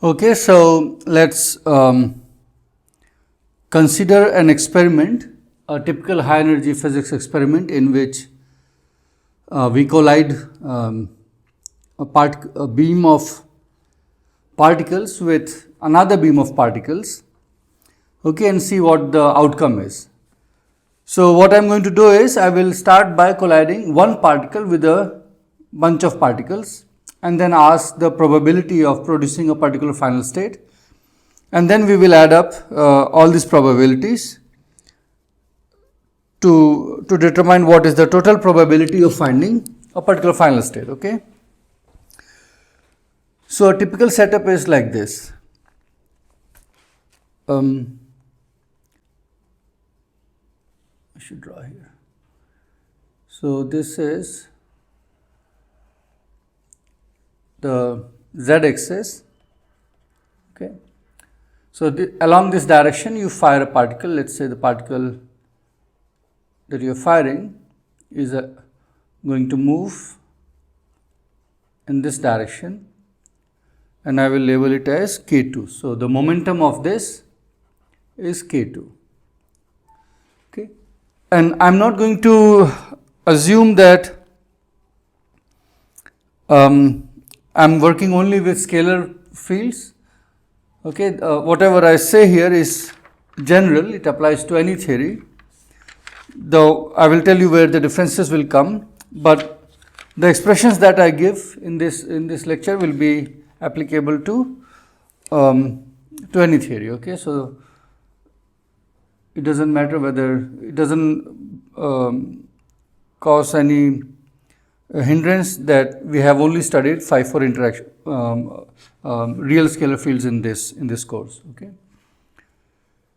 Okay, so let's consider an experiment, a typical high energy physics experiment in which we collide a beam of particles with another beam of particles, okay, and see what the outcome is. So what I am going to do is I will start by colliding one particle with a bunch of particles and then ask the probability of producing a particular final state, and then we will add up all these probabilities to determine what is the total probability of finding a particular final state. Okay. So a typical setup is like this. I should draw here. So this is the z-axis. Okay. So along this direction you fire a particle. Let's say the particle that you are firing is going to move in this direction, and I will label it as K2. So the momentum of this is K2. Okay. And I am not going to assume that I am working only with scalar fields. Okay. Whatever I say here is general, it applies to any theory, though I will tell you where the differences will come, but the expressions that I give in this lecture will be applicable to any theory. Okay. So it doesn't matter whether it doesn't cause any hindrance that we have only studied 5-4 interaction real scalar fields in this course. Okay.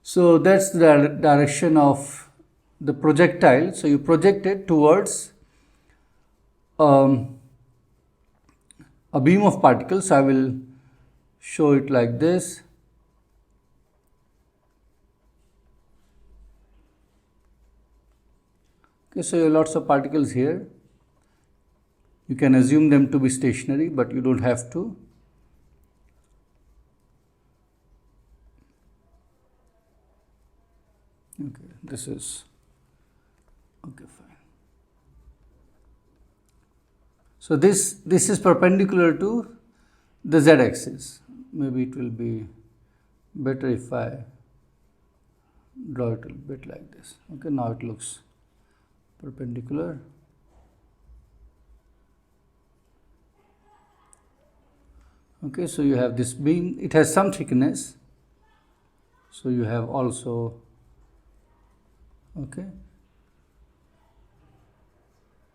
So that's the direction of the projectile. So you project it towards a beam of particles. I will show it like this. Okay, so you have lots of particles here. You can assume them to be stationary, but you don't have to. Okay, this is okay, fine. So this is perpendicular to the z-axis. Maybe it will be better if I draw it a bit like this. Okay, now it looks perpendicular. Okay, so you have this beam, it has some thickness, so you have also, okay,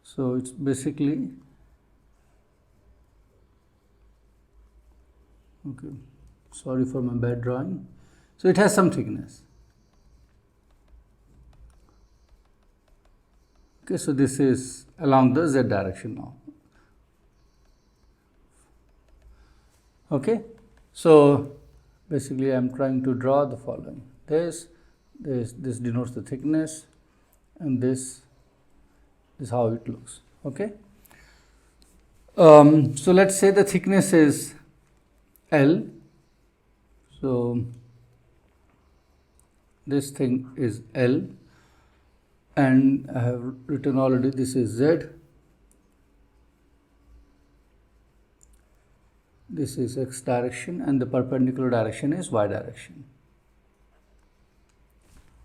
so it's basically, okay, sorry for my bad drawing, so it has some thickness. Okay, so this is along the z direction now. Okay, so basically I am trying to draw the following. This denotes the thickness, and this is how it looks. Okay. So let's say the thickness is L. So this thing is L, and I have written already this is Z. This is x direction, and the perpendicular direction is y direction.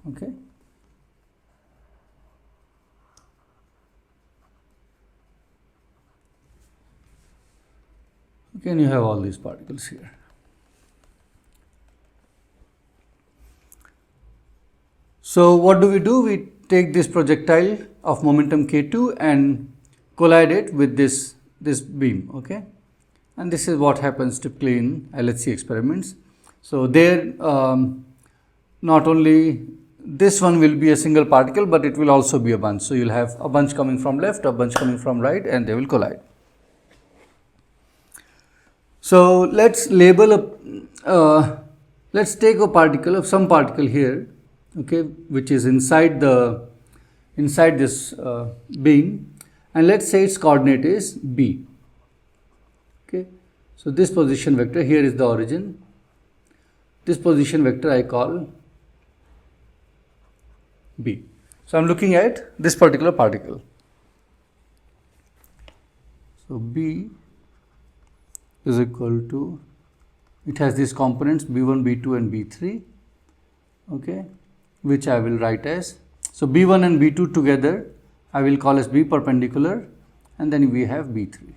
Okay. Okay, and you have all these particles here. So what do? We take this projectile of momentum K2 and collide it with this beam. Okay. And this is what happens typically in LHC experiments. So there, not only this one will be a single particle, but it will also be a bunch. So you'll have a bunch coming from left, a bunch coming from right, and they will collide. So let's label let's take a particle of some particle here, okay, which is inside this beam, and let's say its coordinate is B. Okay. So this position vector, here is the origin. This position vector I call B. So I am looking at this particular particle. So B is equal to, it has these components B1, B2 and B3, okay, which I will write as, so B1 and B2 together I will call as B perpendicular, and then we have B3.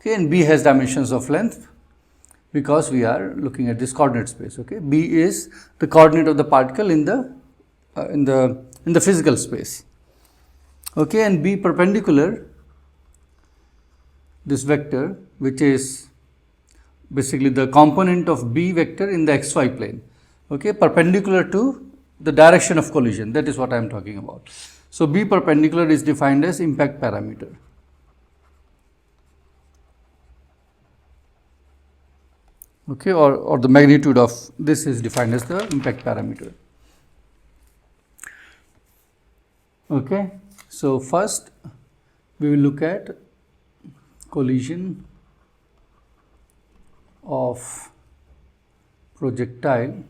Okay, and B has dimensions of length because we are looking at this coordinate space. Okay, B is the coordinate of the particle in the physical space. Okay, and B perpendicular, this vector, which is basically the component of B vector in the xy plane. Okay, perpendicular to the direction of collision. That is what I am talking about. So B perpendicular is defined as impact parameter. Okay, or the magnitude of this is defined as the impact parameter. Okay, so first we will look at collision of projectile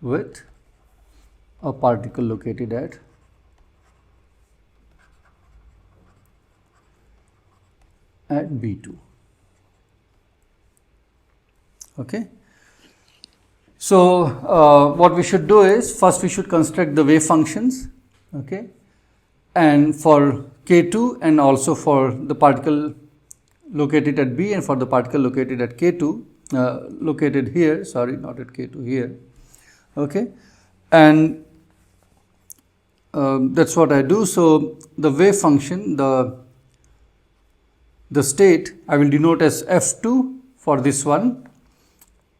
with a particle located at B2. Okay. So what we should do is, first we should construct the wave functions, okay, and for K2 and also for the particle located at B and for the particle located at K2, located here, sorry, not at K2, here, okay, and that's what I do. So the wave function, the state I will denote as F2 for this one,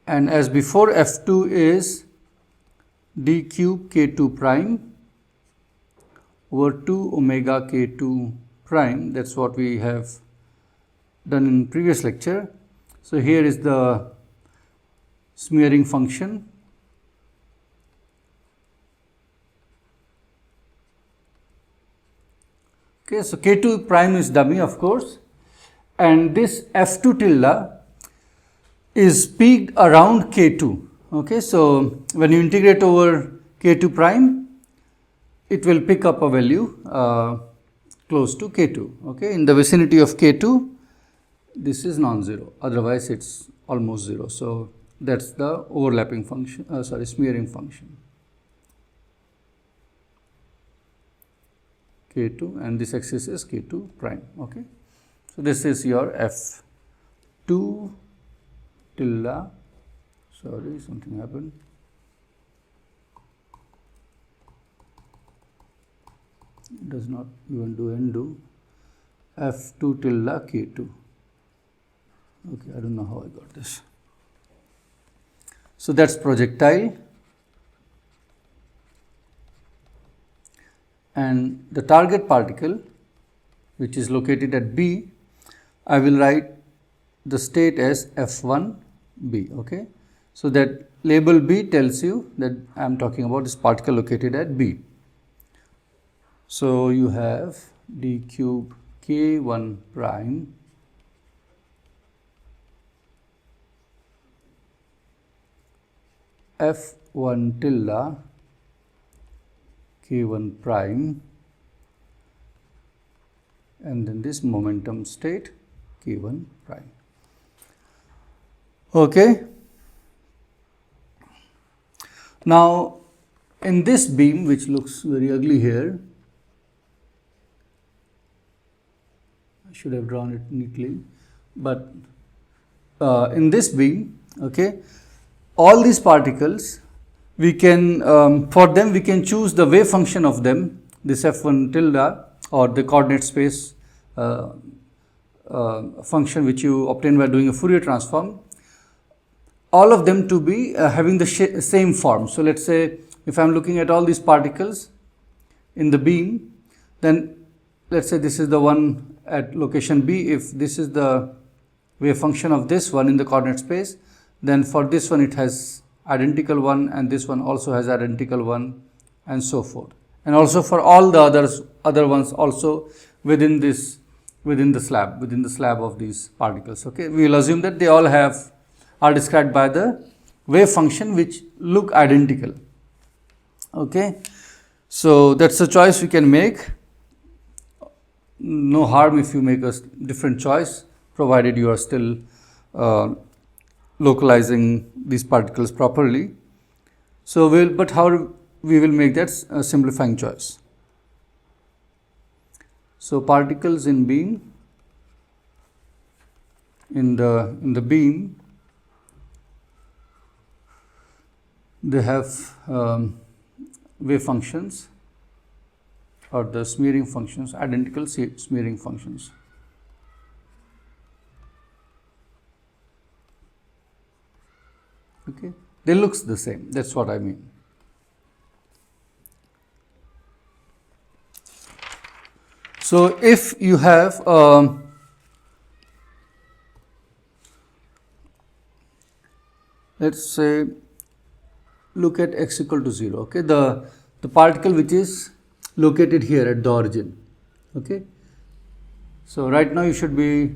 and as before, F2 is d cube K2 prime over 2 omega K2 prime. That's what we have done in previous lecture. So here is the smearing function. Okay, so K2 prime is dummy, of course, and this F2 tilde is peaked around K2. Okay, so when you integrate over K2 prime, it will pick up a value close to K2. Okay, in the vicinity of K2, this is non-zero, otherwise it's almost zero. So that's the overlapping function, smearing function. K2, and this axis is K2 prime. Okay, so this is your F2 tilde, sorry, something happened. It does not even do undo. F2 tilde K2. Okay, I don't know how I got this. So that's projectile, and the target particle, which is located at B, I will write the state as F1B. Okay, so that label B tells you that I am talking about this particle located at B. So you have d cube K1 prime F1 tilde K1 prime, and then this momentum state K1 prime. Okay. Now in this beam, which looks very ugly here, I should have drawn it neatly, but in this beam, okay, all these particles, we can, for them we can choose the wave function of them, this F1 tilde or the coordinate space function which you obtain by doing a Fourier transform, all of them to be having the same form. So let's say if I am looking at all these particles in the beam, then let's say this is the one at location B. If this is the wave function of this one in the coordinate space, then for this one it has identical one, and this one also has identical one, and so forth. And also for all the other ones also within this within the slab of these particles. Okay, we will assume that they all are described by the wave function which look identical. Okay, so that's a choice we can make. No harm if you make a different choice, provided you are still localizing these particles properly. So but how we will make that a simplifying choice. So particles in beam, in the beam, they have wave functions, or the smearing functions, identical smearing functions. Okay, they looks the same. That's what I mean. So if you have let's say, look at x equal to 0. Okay, the particle which is located here at the origin. Okay, so right now you should be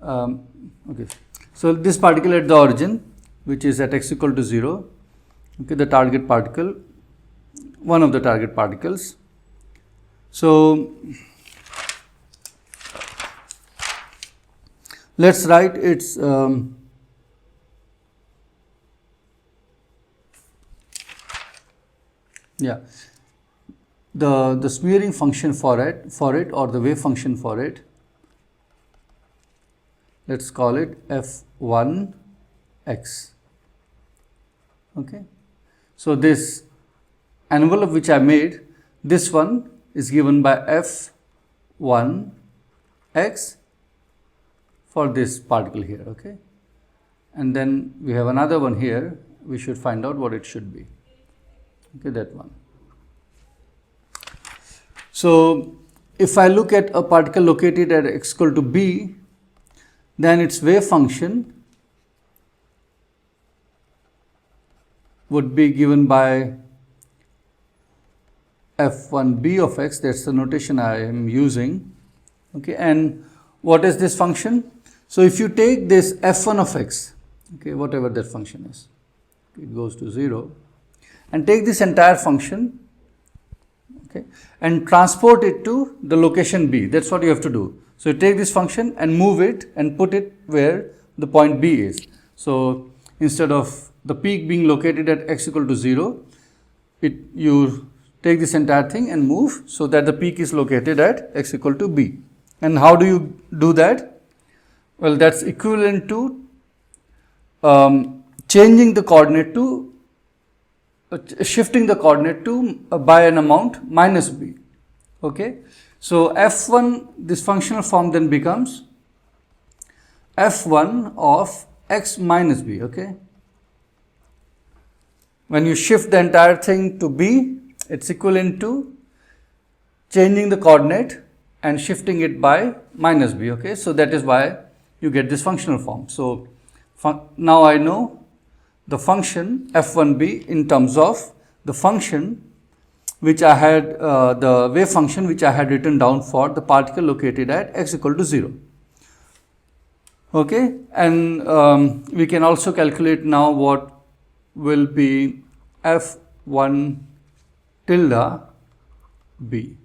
okay. So this particle at the origin, which is at x equal to 0. Okay, the target particle, one of the target particles. So let's write its the smearing function for it or the wave function for it. Let's call it f1 x. Okay, so this envelope which I made, this one is given by f1 x for this particle here. Okay, and then we have another one here. We should find out what it should be. Okay, that one. So if I look at a particle located at x equal to b, then its wave function would be given by f1b of x. That's the notation I am using. Okay, and what is this function? So if you take this f1 of x, okay, whatever that function is, it goes to 0, and take this entire function, okay, and transport it to the location b. That's what you have to do. So you take this function and move it and put it where the point b is. So instead of the peak being located at x equal to 0, you take this entire thing and move so that the peak is located at x equal to b. And how do you do that? Well, that's equivalent to changing the coordinate to shifting the coordinate to by an amount minus b. Okay, so f1, this functional form then becomes f1 of x minus b. Okay, when you shift the entire thing to b, it's equivalent to changing the coordinate and shifting it by minus b. Okay, so that is why you get this functional form. So now I know the function f1b in terms of the function which I had, the wave function which I had written down for the particle located at x equal to 0. Okay, and we can also calculate now what will be f1 tilde b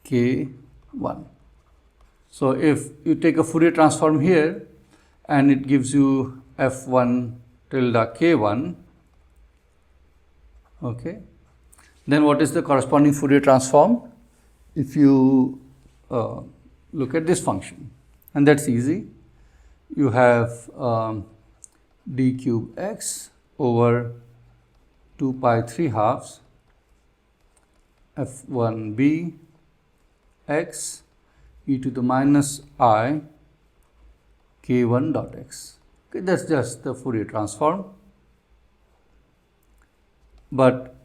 k1. So if you take a Fourier transform here and it gives you f1 tilde k1, okay, then what is the corresponding Fourier transform? If you look at this function, and that's easy. You have d cube x over 2 pi 3 halves f1b x e to the minus I k1 dot x. Okay, that's just the Fourier transform. But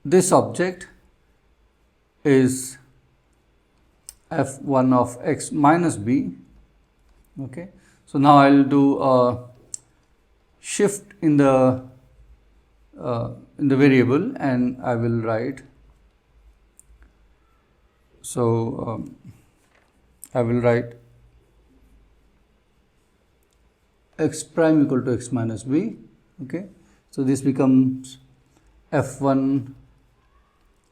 this object is f1 of x minus b. Okay, so now I will do a shift in the variable, and I will write So I will write x prime equal to x minus b. Okay, so this becomes f1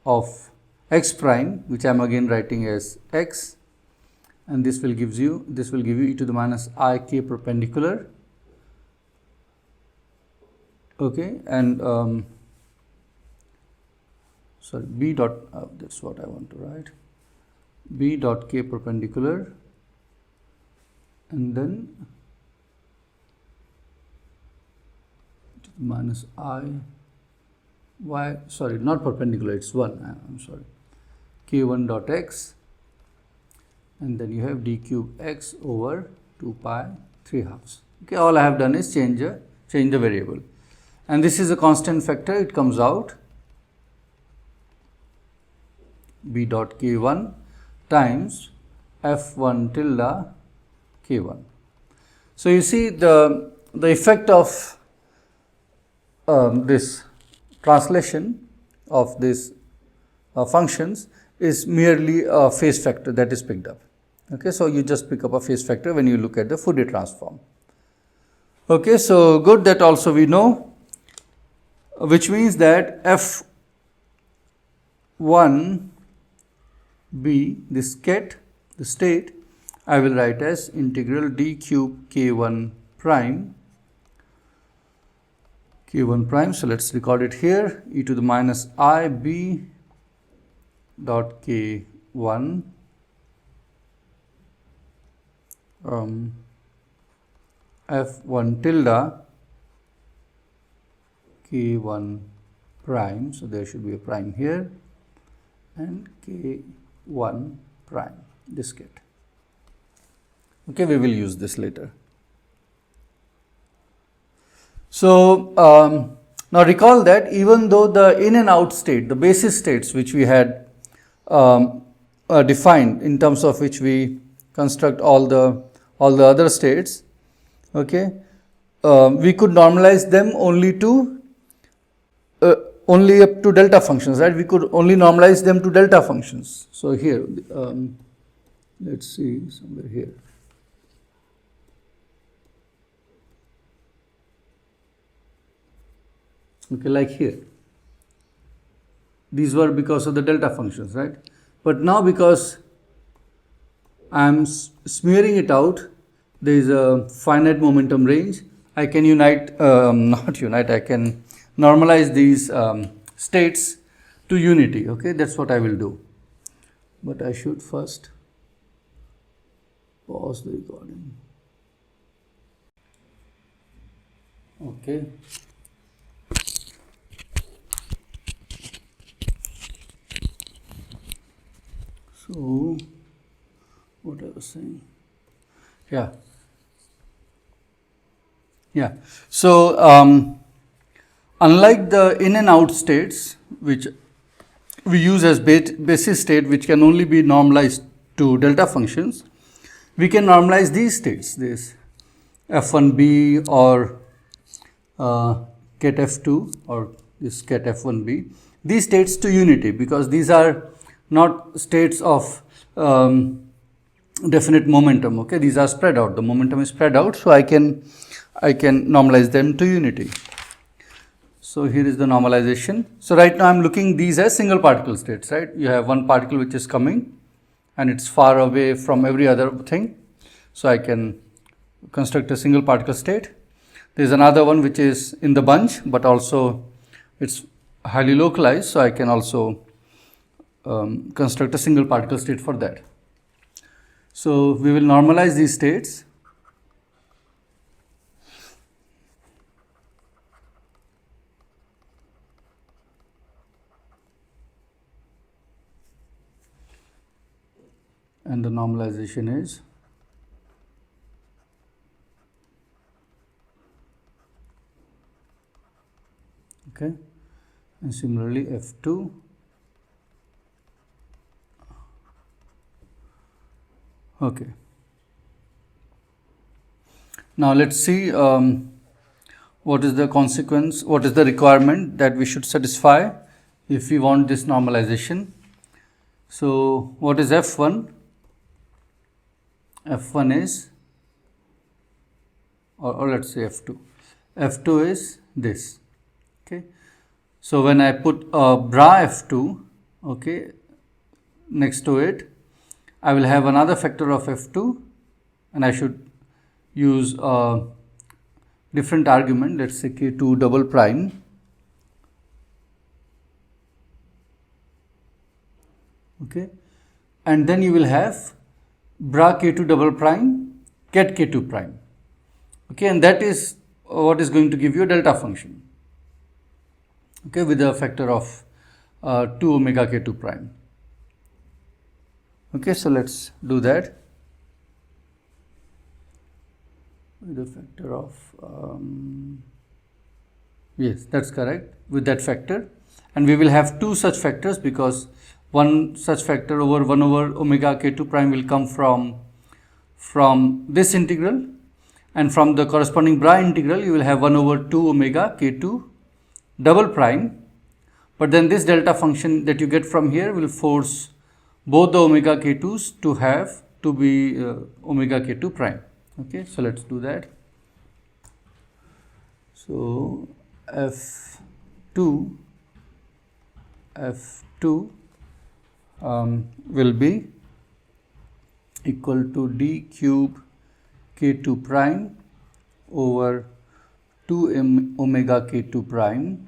of x prime, which I am again writing as x, and this will give you e to the minus I k perpendicular. Okay, and sorry, b dot that's what I want to write, b dot k perpendicular, and then minus I y, sorry, not perpendicular, it's 1, I'm sorry, k1 dot x, and then you have d cube x over 2 pi 3 halves. Okay, all I have done is change the variable, and this is a constant factor. It comes out b dot k1 times f1 tilde k1. So you see the effect of this translation of these functions is merely a phase factor that is picked up. Okay, so you just pick up a phase factor when you look at the Fourier transform. Okay, so good, that also we know, which means that f1 b, this ket, the state, I will write as integral d cube k1 prime. So let's record it here, e to the minus I b dot k1 f1 tilde k1 prime, so there should be a prime here, and k1 prime, this ket. Okay, we will use this later. So now recall that even though the in and out state, the basis states which we had defined, in terms of which we construct all the other states, okay, we could normalize them only up to delta functions, right? We could only normalize them to delta functions. So here, let's see, somewhere here. Okay, like here, these were because of the delta functions, right? But now, because I am smearing it out, there is a finite momentum range, I can I can normalize these states to unity. Okay, that's what I will do. But I should first pause the recording. Okay. So, what I was saying, yeah. So, unlike the in and out states, which we use as basis state, which can only be normalized to delta functions, we can normalize these states, this f1b or ket f2 or this ket f1b, these states to unity, because these are not states of definite momentum. Okay, these are spread out, the momentum is spread out, so I can normalize them to unity. So here is the normalization. So right now I am looking these as single particle states, right? You have one particle which is coming and it's far away from every other thing, so I can construct a single particle state. There is another one which is in the bunch, but also it's highly localized, so I can also construct a single particle state for that. So we will normalize these states. And the normalization is okay, and similarly F2. Okay. Now let's see what is the consequence, what is the requirement that we should satisfy if we want this normalization. So what is F1? F1 is, or let's say F2. F2 is this. Okay. So when I put a bra F2, okay, next to it, I will have another factor of F2, and I should use a different argument, let's say K2 double prime. Okay, and then you will have bra K2 double prime, ket K2 prime. Okay, and that is what is going to give you a delta function. Okay, with a factor of 2 omega K2 prime. Okay, so let's do that with a factor of, yes, that's correct, with that factor. And we will have two such factors, because one such factor over 1 over omega K2 prime will come from this integral, and from the corresponding bra integral you will have 1 over 2 omega K2 double prime. But then this delta function that you get from here will force both the omega K2s to be omega K2 prime. Okay, so let's do that. So F2 will be equal to d cube K2 prime over 2 omega K2 prime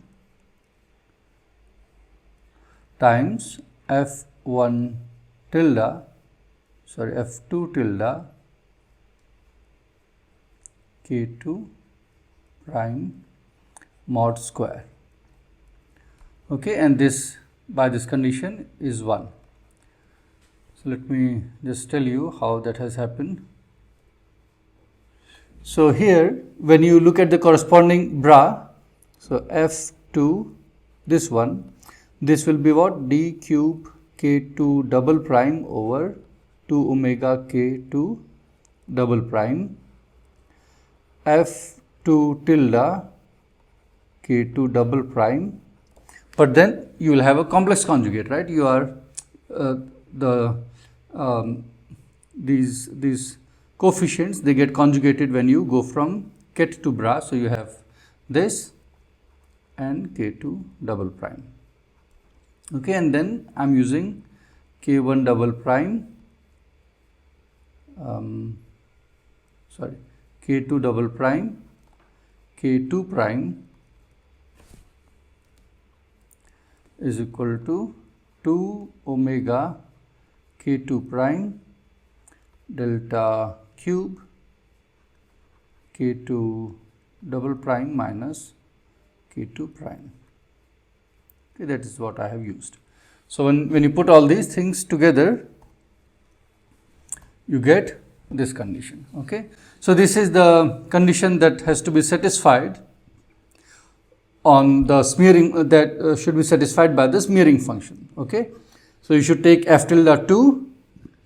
times F2 tilde K2 prime mod square. Okay, and this, by this condition, is 1. So let me just tell you how that has happened. So here, when you look at the corresponding bra, so F2, this one, this will be what? D cube K2 double prime over 2 omega K2 double prime, F2 tilde K2 double prime. But then you will have a complex conjugate, right? You are these coefficients, they get conjugated when you go from ket to bra. So you have this and K2 double prime. Okay, and then I'm using K1 double prime, K2 double prime, K2 prime is equal to 2 omega K2 prime delta cube K2 double prime minus K2 prime. Okay, that is what I have used. So when you put all these things together, you get this condition. Okay, so this is the condition that has to be satisfied on the smearing, that should be satisfied by the smearing function. Okay, so you should take F tilde 2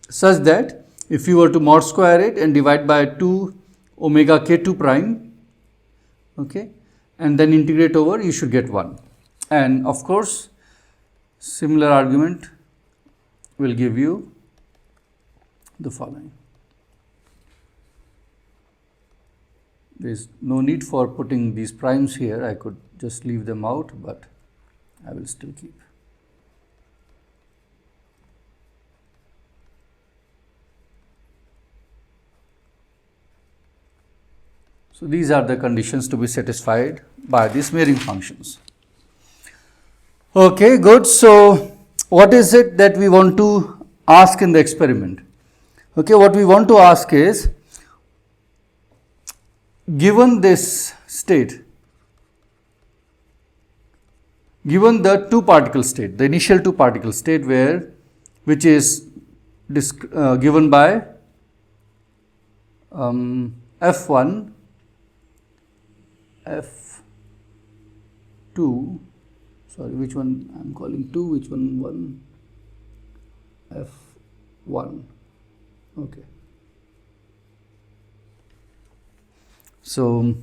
such that if you were to mod square it and divide by 2 omega K2 prime, okay, and then integrate over, you should get 1. And of course, similar argument will give you the following. There is no need for putting these primes here. I could just leave them out, but I will still keep. So these are the conditions to be satisfied by the smearing functions. Okay, good. So what is it that we want to ask in the experiment? Okay, what we want to ask is, given this state, given the two particle state, the initial two particle state which is given by F1, F2, sorry, which one I am calling 2, which one 1, F1, okay. So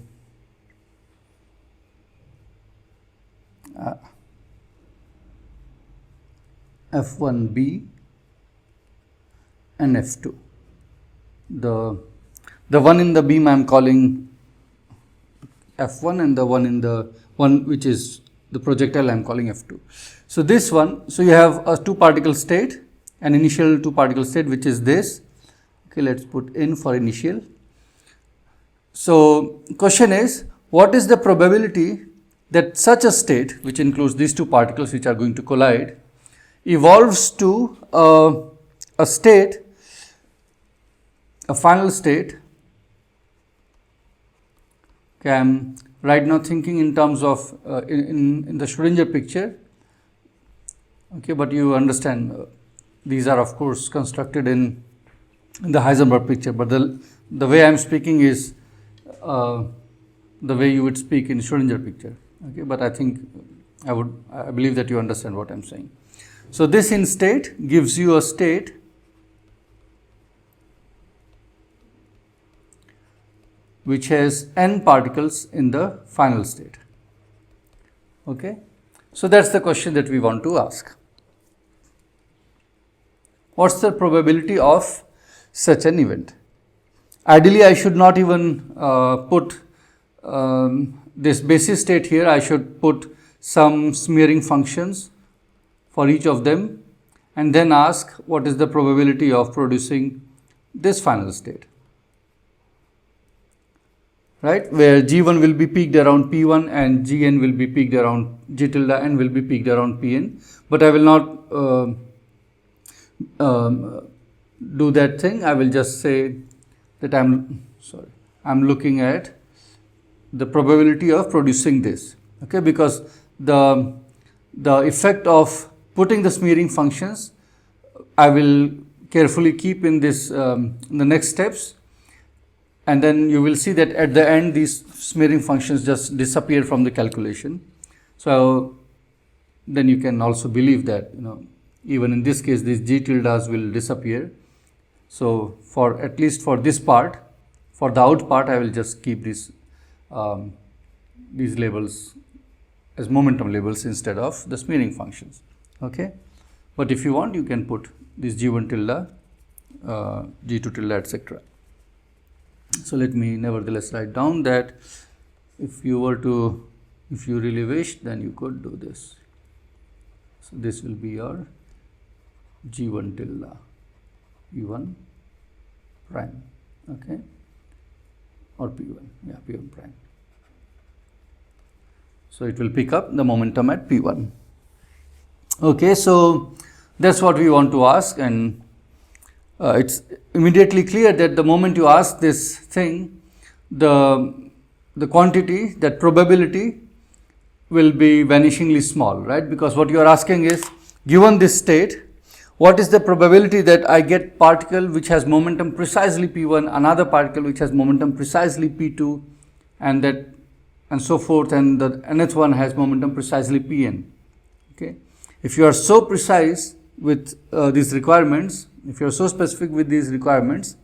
F1b and F2. The one in the beam I am calling F1, and the one in the one which is the projectile I am calling F2. So this one, so you have a two particle state, an initial two particle state which is this. Okay, let's put in for initial. So question is, what is the probability that such a state, which includes these two particles which are going to collide, evolves to a state, a final state. Okay, I am right now thinking in terms of in the Schrödinger picture. Okay, but you understand these are of course constructed in the Heisenberg picture, but the way I am speaking is the way you would speak in Schrödinger picture. Okay, but I think I believe that you understand what I am saying. So this in state gives you a state which has n particles in the final state. Okay, so that's the question that we want to ask. What's the probability of such an event? Ideally, I should not even put this basis state here. I should put some smearing functions for each of them and then ask what is the probability of producing this final state, right, where G1 will be peaked around P1 and Gn will be peaked around G tilde n will be peaked around Pn, but I will not do that thing. I will just say that I'm looking at the probability of producing this, okay, because the effect of putting the smearing functions I will carefully keep in this in the next steps, and then you will see that at the end these smearing functions just disappear from the calculation. So then you can also believe that, you know, even in this case these G tildes will disappear. So for at least for this part, for the out part, I will just keep these labels as momentum labels instead of the smearing functions. Okay, but if you want, you can put this G1 tilde, G2 tilde, etc. So let me nevertheless write down that if you really wish, then you could do this. So this will be your G1 tilde, E1 prime, okay, or P1, yeah, P1 prime. So it will pick up the momentum at P1. Okay, so that's what we want to ask, and it's immediately clear that the moment you ask this thing, the quantity, that probability will be vanishingly small, right? Because what you are asking is, given this state, what is the probability that I get particle which has momentum precisely P1, another particle which has momentum precisely P2, and so forth, and the nth one has momentum precisely Pn. Okay, if you are so precise with these requirements, if you are so specific with these requirements,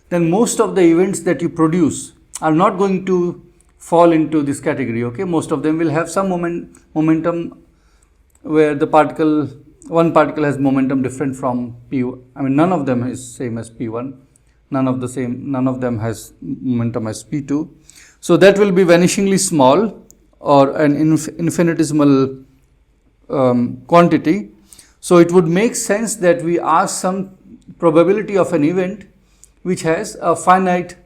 then most of the events that you produce are not going to fall into this category. Okay, most of them will have some momentum where the one particle has momentum different from P1. I mean, none of them is same as P1. None of them has momentum as P2. So that will be vanishingly small, or an infinitesimal quantity. So it would make sense that we ask some probability of an event which has a finite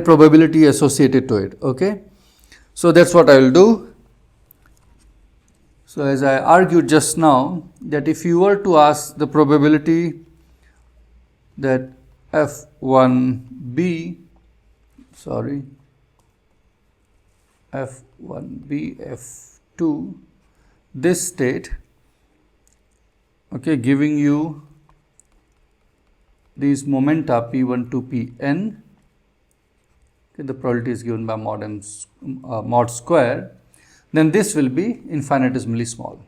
probability associated to it. Okay, so that's what I will do. So as I argued just now, that if you were to ask the probability that F1B, F2, this state, okay, giving you these momenta P1 to Pn, okay, the probability is given by mod square, then this will be infinitesimally small.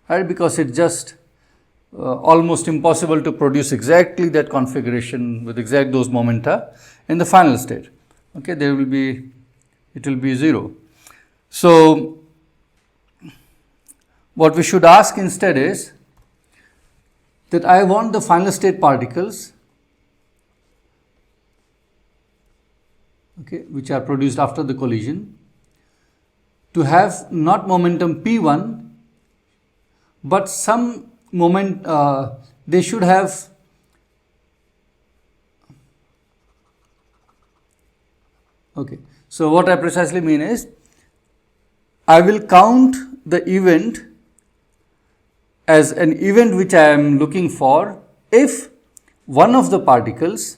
Right, because it's just almost impossible to produce exactly that configuration with exact those momenta in the final state. Okay, it will be 0. So what we should ask instead is that I want the final state particles, okay, which are produced after the collision, to have not momentum p1, but some moment, they should have okay. So what I precisely mean is, I will count the event as an event which I am looking for if one of the particles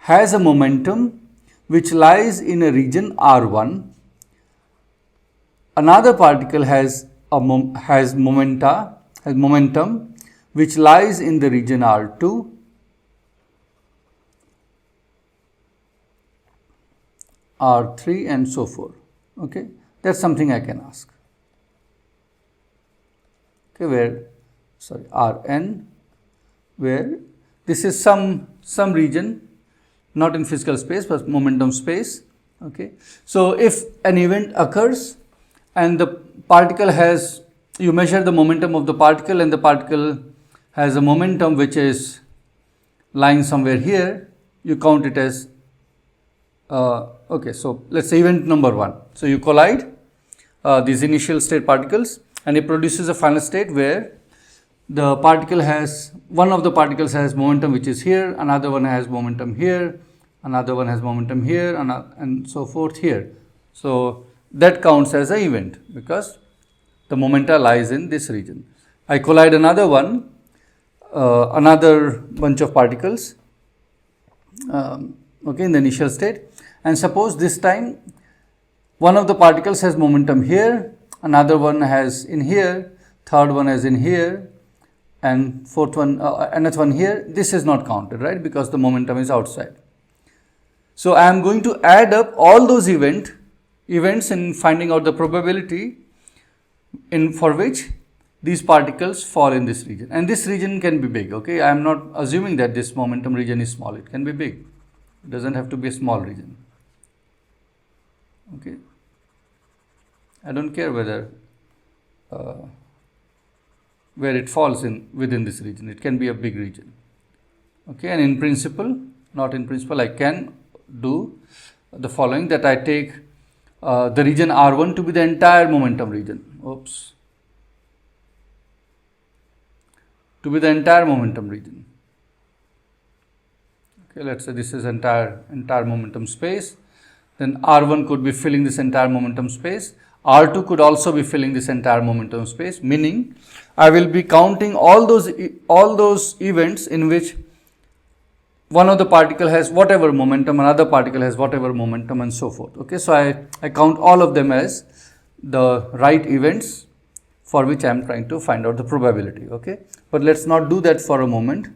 has a momentum which lies in a region R1, another particle has momentum which lies in the region R2, R3 and so forth. Okay, that's something I can ask. Okay, Rn, where this is some region, not in physical space but momentum space. Okay, so if an event occurs and the particle has, you measure the momentum of the particle and the particle has a momentum which is lying somewhere here, you count it as okay, so let's say event number 1. So you collide these initial state particles and it produces a final state where the particle has, one of the particles has momentum which is here, another one has momentum here, another one has momentum here, and so forth here. So that counts as an event because the momenta lies in this region. I collide another one, another bunch of particles, okay, in the initial state, and suppose this time one of the particles has momentum here, another one has in here, third one has in here, and fourth one, nth one here. This is not counted, right, because the momentum is outside. So I am going to add up all those events in finding out the probability for which these particles fall in this region, and this region can be big. Okay, I am not assuming that this momentum region is small, it can be big, it doesn't have to be a small region. Okay, I don't care whether where it falls in within this region, it can be a big region. Okay, and in principle, not in principle, I can do the following, that I take the region R1 to be the entire momentum region. To be the entire momentum region. Okay, let's say this is entire momentum space. Then R1 could be filling this entire momentum space. R2 could also be filling this entire momentum space, meaning I will be counting all those events in which one of the particle has whatever momentum, another particle has whatever momentum, and so forth. Okay, so I count all of them as the right events for which I am trying to find out the probability. Okay, but let's not do that for a moment.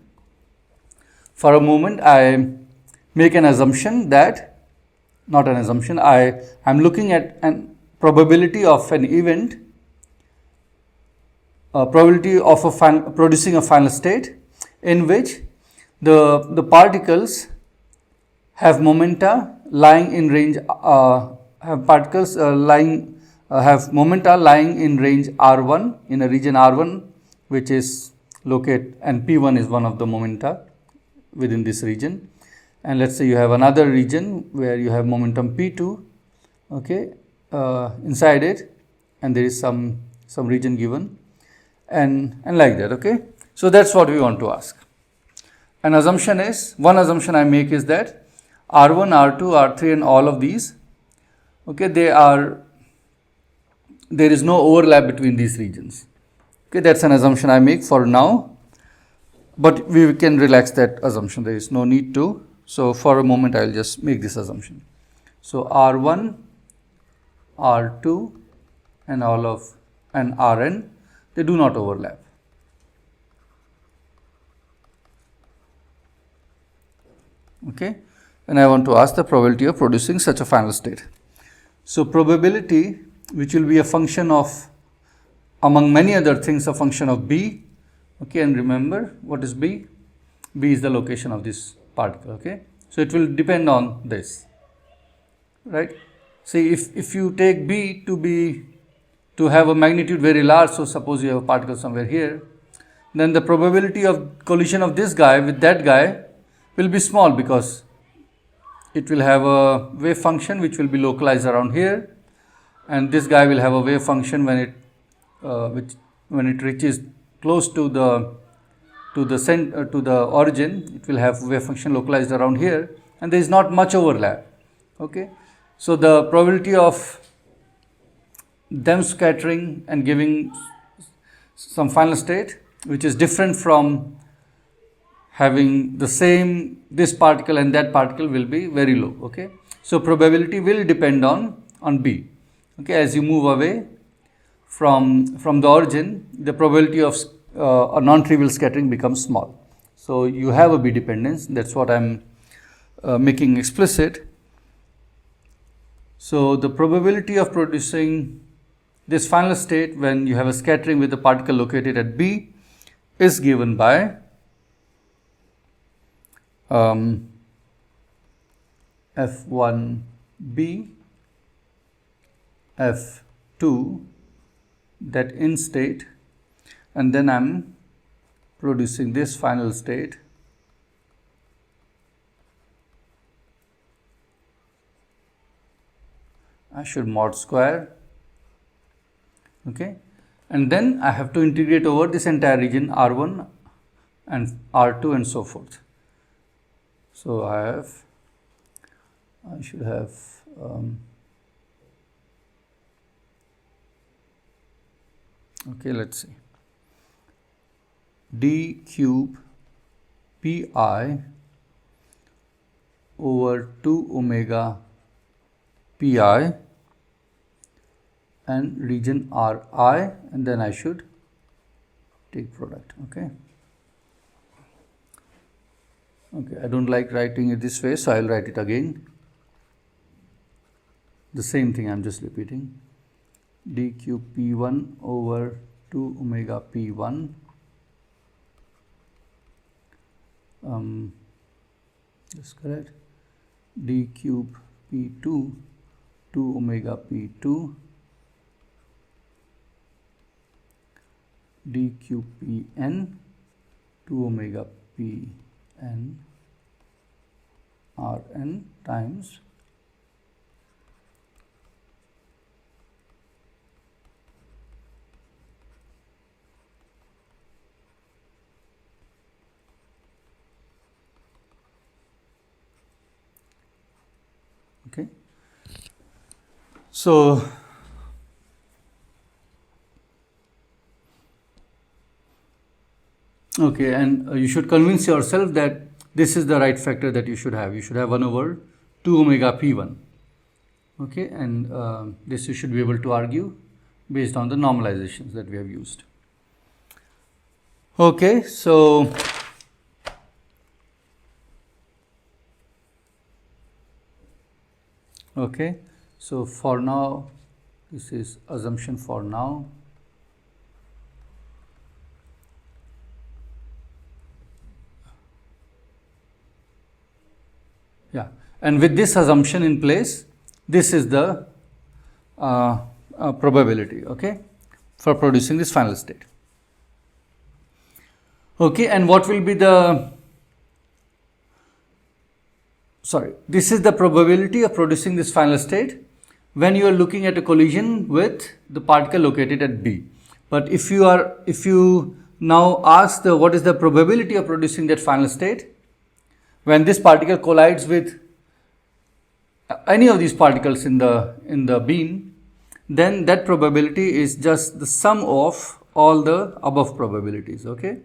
For a moment, I make an assumption that, not an assumption, I am looking at an probability of an event, probability of producing a final state in which the particles have momenta lying in range, have momenta lying in range R1, in a region R1, which is located, and P1 is one of the momenta within this region. And let's say you have another region where you have momentum P2, okay, inside it, and there is some region given, and like that. Okay, so that's what we want to ask. One assumption I make is that R1, R2, R3 and all of these, okay, there is no overlap between these regions. Okay, that's an assumption I make for now, but we can relax that assumption, there is no need to. So for a moment I will just make this assumption. So R1, R2 and Rn, they do not overlap. Okay, and I want to ask the probability of producing such a final state. So probability, which will be a function of, among many other things, a function of B. Okay, and remember what is B? B is the location of this particle. Okay, so it will depend on this, right? See, if you take B to be to have a magnitude very large, so suppose you have a particle somewhere here, then the probability of collision of this guy with that guy will be small, because it will have a wave function which will be localized around here, and this guy will have a wave function when it reaches close to the origin, it will have wave function localized around here, and there is not much overlap. Okay, so the probability of them scattering and giving some final state which is different from having the same this particle and that particle will be very low. Okay, so probability will depend on B. Okay, as you move away from the origin, the probability of a non-trivial scattering becomes small. So you have a B dependence. That's what I'm making explicit. So the probability of producing this final state when you have a scattering with a particle located at B is given by F1B, F2, that in state, and then I'm producing this final state I should mod square. Okay, and then I have to integrate over this entire region R1 and R2 and so forth. So I should have okay, let's see, d cube pi over 2 omega pi and region Ri, and then I should take product. Okay, I don't like writing it this way, so I'll write it again. The same thing I'm just repeating. D cube P1 over 2 omega P1 that's correct. D cube P2 2 omega P2 d cube Pn 2 omega Pn Rn times okay. So okay, and you should convince yourself that this is the right factor that you should have. You should have 1 over 2 omega P1. Okay, and this you should be able to argue based on the normalizations that we have used. Okay, so for now, this is assumption for now. Yeah, and with this assumption in place, this is the probability, okay, for producing this final state. Okay, and what will be the, this is the probability of producing this final state when you are looking at a collision with the particle located at B. But if you now ask what is the probability of producing that final state when this particle collides with any of these particles in the beam, then that probability is just the sum of all the above probabilities. Okay,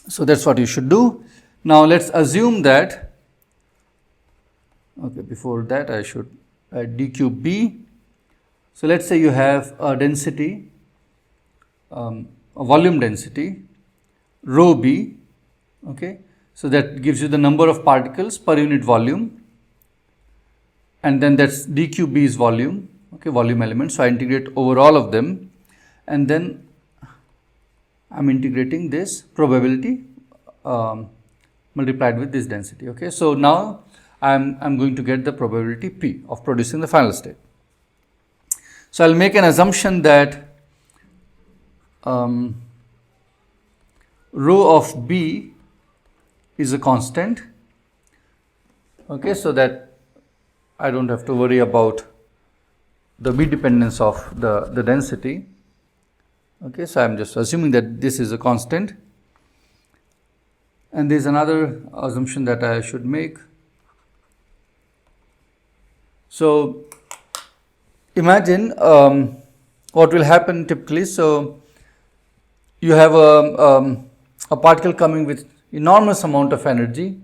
so that's what you should do. Now let's assume that, okay, before that I should add d cube B. So let's say you have a density, a volume density rho B. Okay, so that gives you the number of particles per unit volume, and then that's d cube B is volume, okay, volume element. So I integrate over all of them, and then I'm integrating this probability multiplied with this density. Okay, so now I'm going to get the probability P of producing the final state. So I'll make an assumption that rho of B is a constant. Okay, so that I don't have to worry about the B dependence of the density. Okay, so I'm just assuming that this is a constant. And there's another assumption that I should make. So imagine what will happen typically. So you have a particle coming with enormous amount of energy.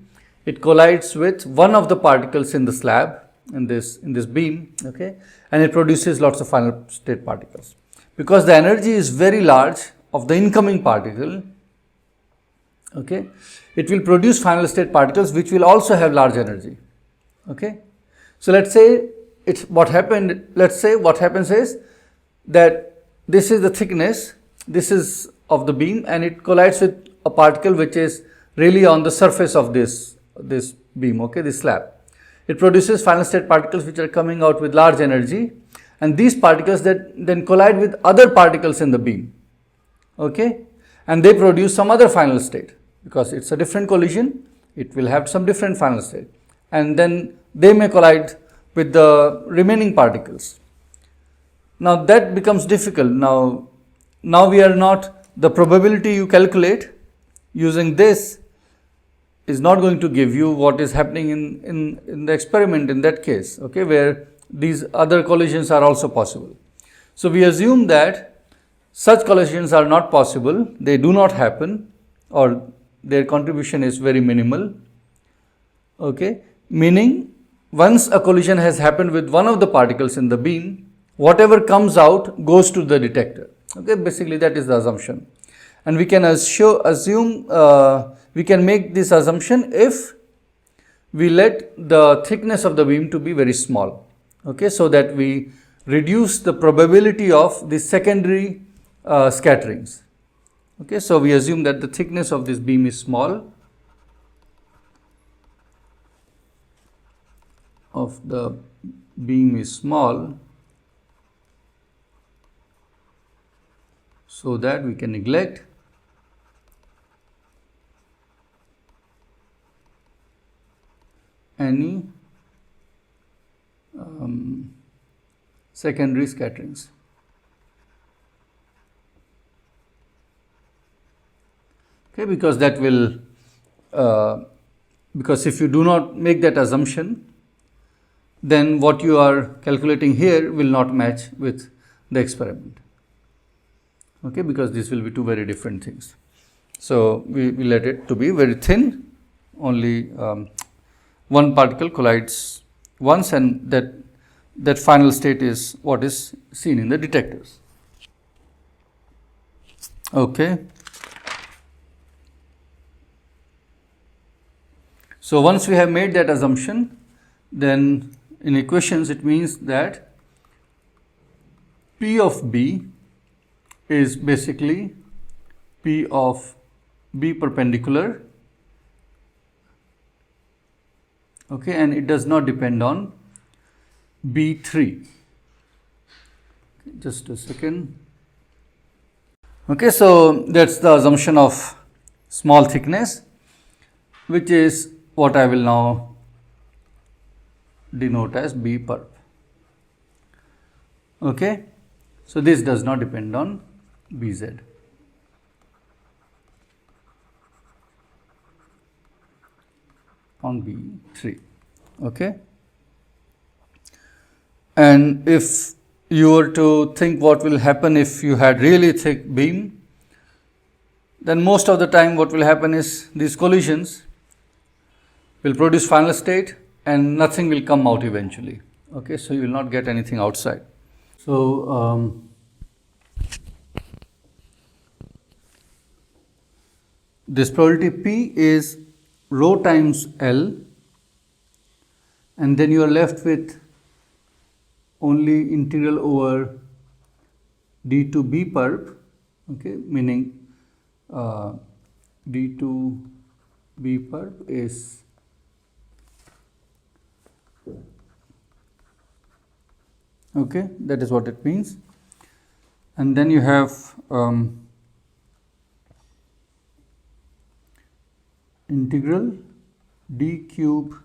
It collides with one of the particles in the slab in this beam, okay, and it produces lots of final state particles. Because the energy is very large of the incoming particle, okay, it will produce final state particles which will also have large energy. Okay, so let's say what happens is that this is the thickness, this is of the beam, and it collides with a particle which is really on the surface of this beam, okay, this slab. It produces final state particles which are coming out with large energy, and these particles that then collide with other particles in the beam, okay, and they produce some other final state. Because it's a different collision, it will have some different final state, and then they may collide with the remaining particles. Now that becomes difficult. Now we are not, the probability you calculate using this is not going to give you what is happening in the experiment in that case, okay, where these other collisions are also possible. So we assume that such collisions are not possible, they do not happen, or their contribution is very minimal, okay, meaning once a collision has happened with one of the particles in the beam, whatever comes out goes to the detector, okay, basically that is the assumption. And we can we can make this assumption if we let the thickness of the beam to be very small, okay, so that we reduce the probability of the secondary scatterings. Okay, so we assume that the thickness of this beam is small, so that we can neglect any secondary scatterings. Okay, because that will, because if you do not make that assumption, then what you are calculating here will not match with the experiment. Okay, because this will be two very different things. So we let it to be very thin, only one particle collides once, and that final state is what is seen in the detectors. Okay. So once we have made that assumption, then in equations it means that P of B is basically P of B perpendicular, okay, and it does not depend on B3. Just a second. Okay, so that's the assumption of small thickness, which is what I will now denote as B perp. Okay, so this does not depend on Bz. On B3. Okay, and if you were to think what will happen if you had really thick beam, then most of the time what will happen is these collisions will produce final state and nothing will come out eventually. Okay, so you will not get anything outside. So this probability P is rho times L, and then you are left with only integral over d to B perp, okay, meaning d to B perp is Okay, that is what it means. And then you have integral d cube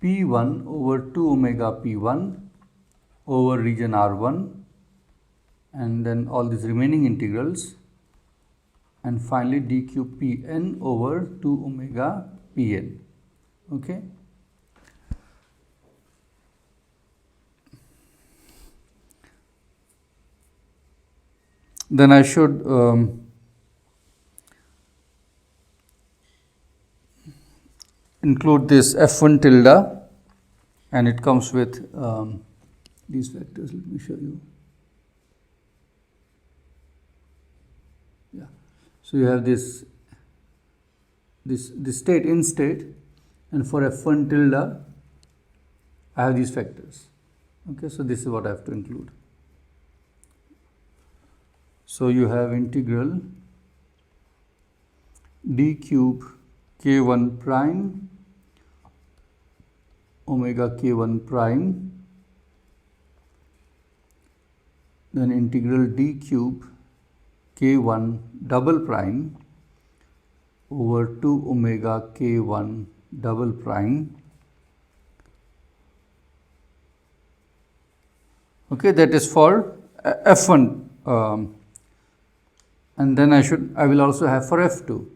p1 over 2 omega p1 over region R1, and then all these remaining integrals, and finally d cube pn over 2 omega pn. Okay. Then I should include this f1 tilde, and it comes with these vectors. Let me show you. Yeah. So you have this state in state, and for f1 tilde, I have these vectors. Okay, so this is what I have to include. So you have integral d cube k1 prime omega k1 prime, then integral d cube k1 double prime over 2 omega k1 double prime. Okay, that is for f1, and then I will also have for f2.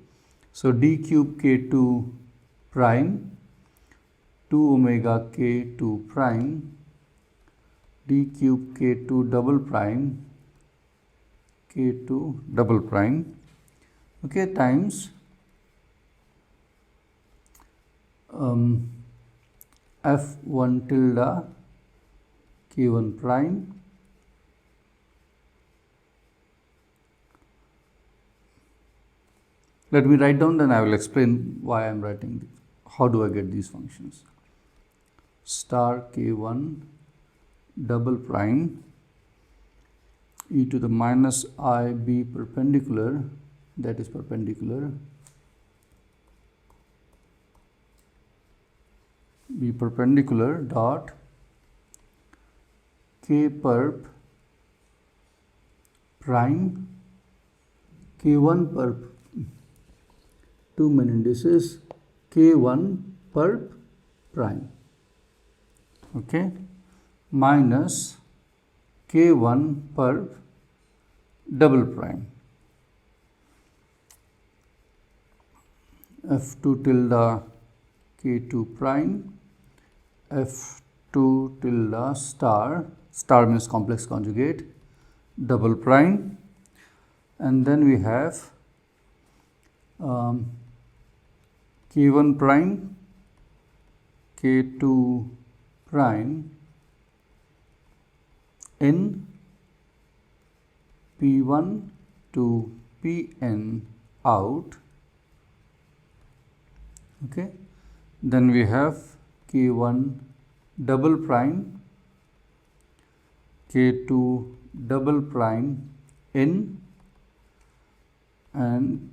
So d cube k2 prime 2 omega k2 prime d cube k2 double prime k2 double prime, okay, times f1 tilde k1 prime Let me write down, then I will explain why I am writing this. How do I get these functions? Star k1 double prime e to the minus I b perpendicular, that is perpendicular, b perpendicular dot k perp prime k1 perp, two main indices, k1 perp prime, okay, minus k1 perp double prime, f2 tilde k2 prime, f2 tilde star, star means complex conjugate, double prime, and then we have k1 prime, k2 prime in P1 to Pn out, okay. Then we have k1 double prime, k2 double prime in, and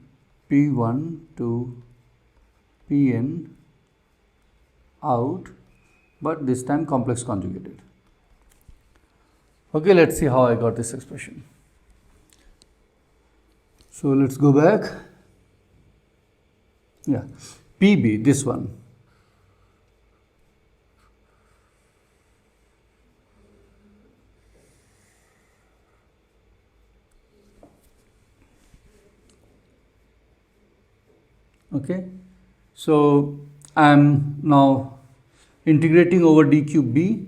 P1 to Pn out, but this time complex conjugated. Okay, let's see how I got this expression. So let's go back. Yeah, PB, this one. Okay, so I am now integrating over d cube b,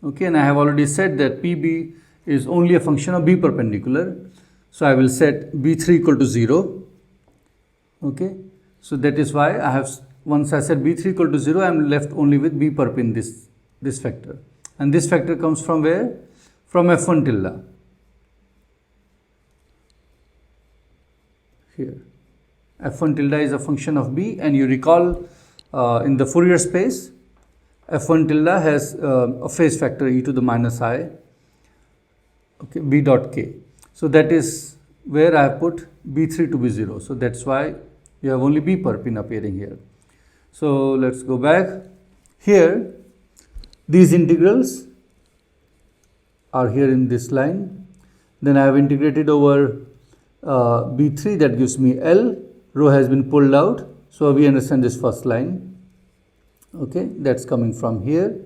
okay, and I have already said that PB is only a function of b perpendicular, so I will set b3 equal to 0, okay. So that is why I have, once I set b3 equal to 0, I am left only with b perp in this vector, and this vector comes from where? From f1 tilde here. f1 tilde is a function of b, and you recall in the Fourier space, f1 tilde has a phase factor e to the minus I, okay, b dot k. So that is where I have put b3 to be 0. So that's why you have only b perp in appearing here. So let's go back. Here, these integrals are here in this line. Then I have integrated over B3, that gives me L. Rho has been pulled out. So we understand this first line. Okay, that's coming from here.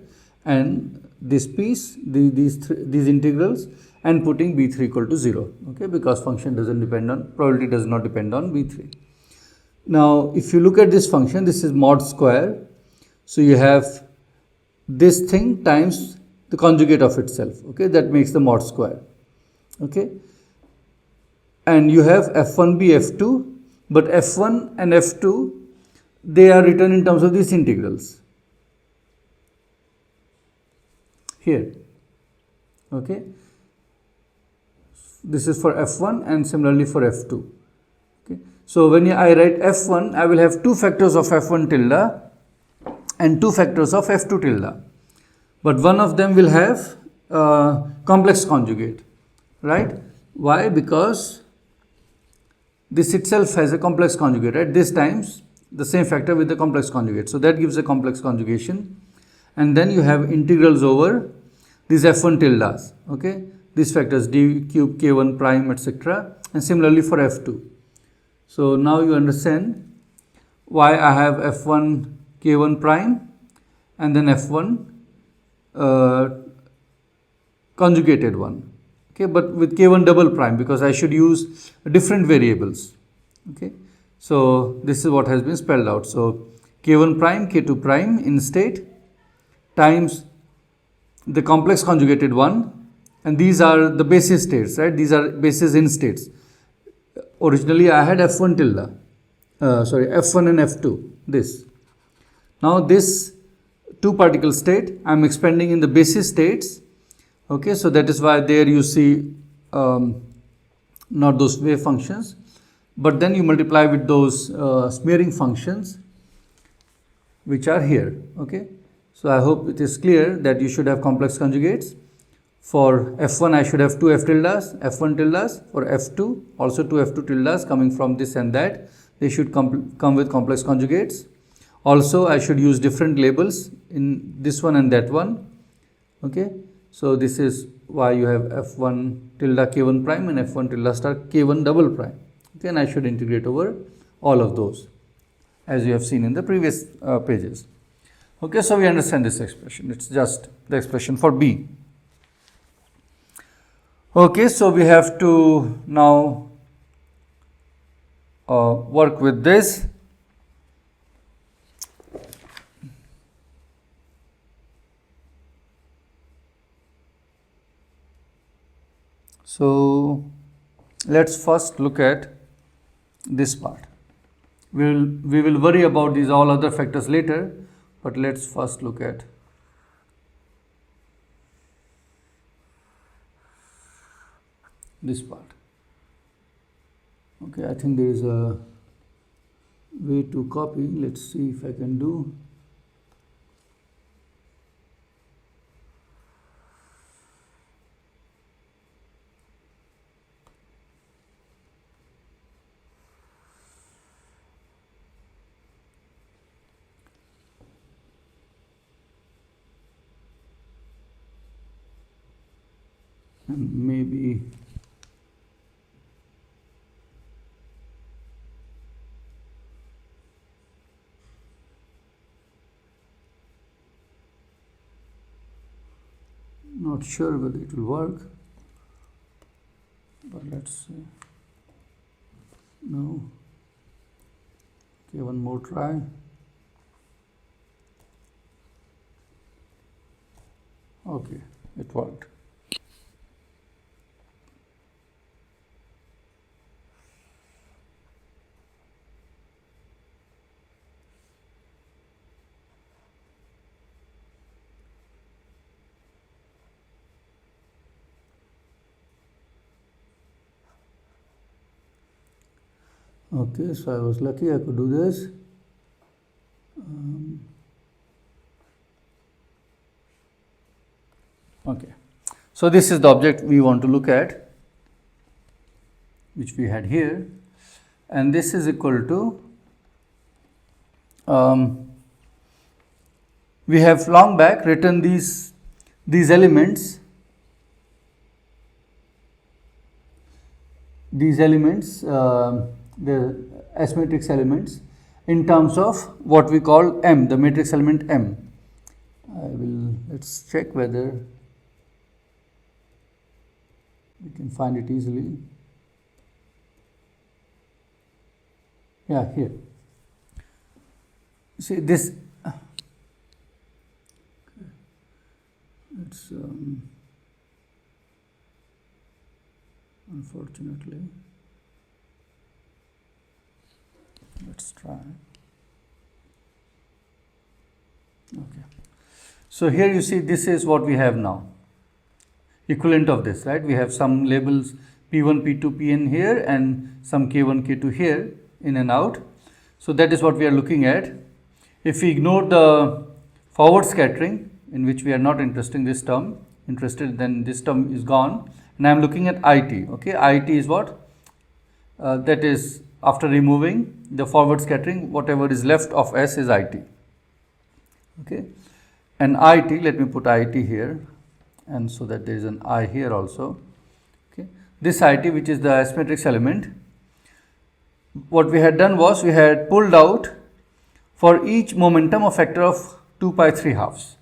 And this piece, these integrals, and putting B3 equal to 0. Okay, because function doesn't depend on, probability does not depend on B3. Now, if you look at this function, this is mod square. So you have this thing times the conjugate of itself. Okay, that makes the mod square. Okay, and you have f1b, f2, but f1 and f2, they are written in terms of these integrals here. Okay, this is for f1 and similarly for f2. Okay, so when I write f1, I will have 2 factors of f1 tilde and 2 factors of f2 tilde, but one of them will have complex conjugate, right? Why? Because this itself has a complex conjugate, right? This times the same factor with the complex conjugate. So that gives a complex conjugation. And then you have integrals over these f1 tildes, okay? These factors d cube, k1 prime, etc. And similarly for f2. So now you understand why I have f1 k1 prime and then f1 conjugated one. Okay, but with k1 double prime, because I should use different variables. Okay, so this is what has been spelled out. So k1 prime, k2 prime in state times the complex conjugated one, and these are the basis states, right? These are basis in states. Originally I had f1 tilde, f1 and f2, this. Now this 2 particle state I am expanding in the basis states. Okay, so that is why there you see not those wave functions, but then you multiply with those smearing functions which are here. Okay, so I hope it is clear that you should have complex conjugates. For f1 I should have 2 f tildes, f1 tildes. For f2 also 2 f2 tildes coming from this and that. They should come with complex conjugates. Also I should use different labels in this one and that one. Okay, so this is why you have f1 tilde k1 prime and f1 tilde star k1 double prime. Okay, and I should integrate over all of those as you have seen in the previous pages. Okay, so we understand this expression. It's just the expression for B. Okay, so we have to now work with this. So let's first look at this part. We will worry about these all other factors later, but let's first look at this part. Okay, I think there is a way to copy. Let's see if I can do. And maybe not sure whether it will work, but let's see. No. Okay, one more try. Okay, it worked. Okay, so I was lucky I could do this. Okay, so this is the object we want to look at, which we had here, and this is equal to, we have long back written these elements these elements, the S matrix elements, in terms of what we call M, the matrix element M. Let's check whether we can find it easily. Yeah, here. See this. It's unfortunately. Let's try. Okay. So here you see this is what we have now. Equivalent of this, right? We have some labels P1, P2, Pn here and some K1, K2 here in and out. So that is what we are looking at. If we ignore the forward scattering, in which we are not interested in this term, then this term is gone. And I am looking at IT. Okay, IT is what? That is after removing the forward scattering, whatever is left of S is IT. Okay, and IT, let me put IT here, and so that there is an I here also. Okay, this IT, which is the S matrix element, what we had done was we had pulled out for each momentum a factor of 2 pi 3 halves.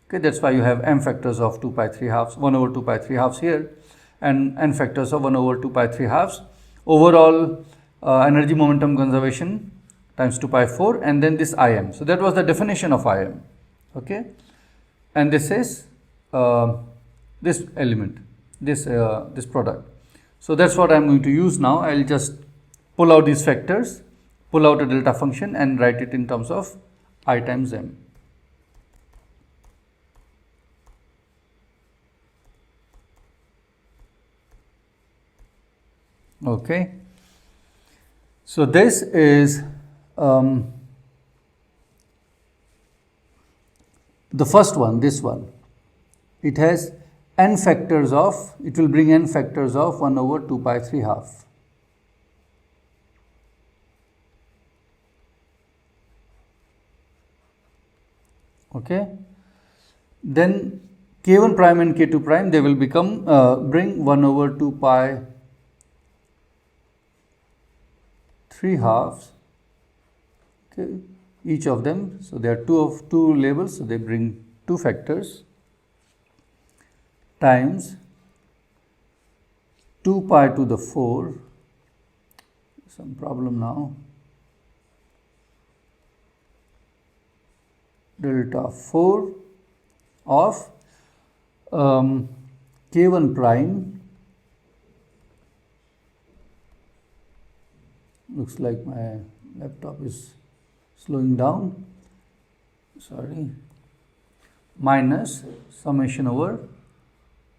Okay, that's why you have m factors of 2 pi 3 halves, 1 over 2 pi 3 halves here, and n factors of 1 over 2 pi 3 halves. Overall energy momentum conservation times 2 pi 4, and then this Im. So that was the definition of Im. Okay, and this is this element, this product. So that's what I'm going to use now. I'll just pull out these factors, pull out a delta function, and write it in terms of I times m. Okay, so this is the first one, this one. It has n factors of, it will bring n factors of 1 over 2 pi 3 half. Okay, then K1 prime and K2 prime, they will become bring 1 over 2 pi 3 halves, okay, each of them. So there are two labels, so they bring 2 factors times 2 pi to the 4, some problem now, delta 4 of K1 prime. Looks like my laptop is slowing down, sorry, minus summation over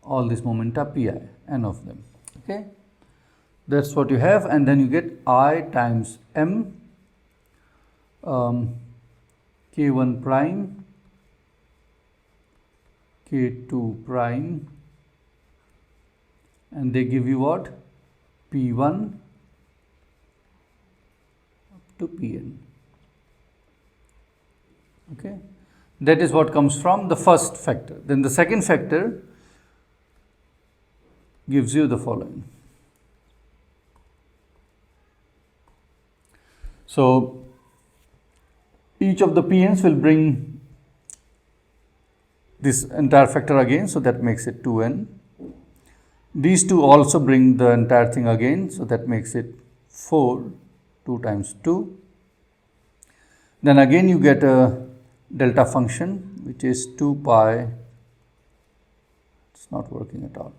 all these momenta pi, n of them. Okay, that's what you have, and then you get I times m K1 prime, K2 prime, and they give you what? P1 to Pn. Okay, that is what comes from the first factor. Then the second factor gives you the following. So each of the Pn's will bring this entire factor again, so that makes it 2n. These two also bring the entire thing again, so that makes it 4, 2 times 2. Then again you get a delta function, which is 2 pi, it's not working at all,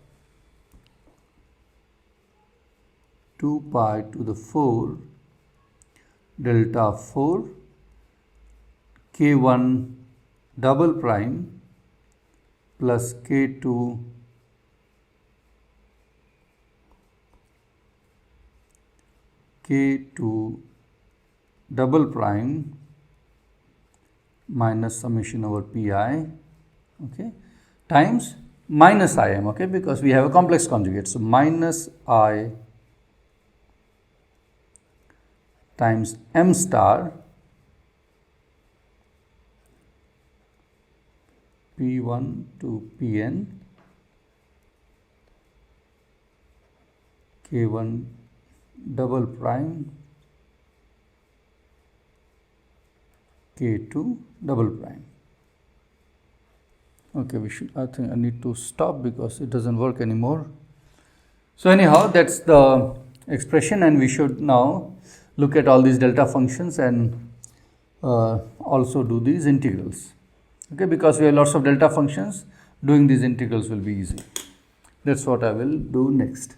2 pi to the 4 delta 4 K1 double prime plus K2 double prime minus summation over pi, okay, times minus Im, okay, because we have a complex conjugate. So minus I times m star P1 to Pn k1 double prime k2 double prime. Okay, I think I need to stop because it doesn't work anymore. So anyhow, that's the expression, and we should now look at all these delta functions and also do these integrals. Okay, because we have lots of delta functions, doing these integrals will be easy. That's what I will do next.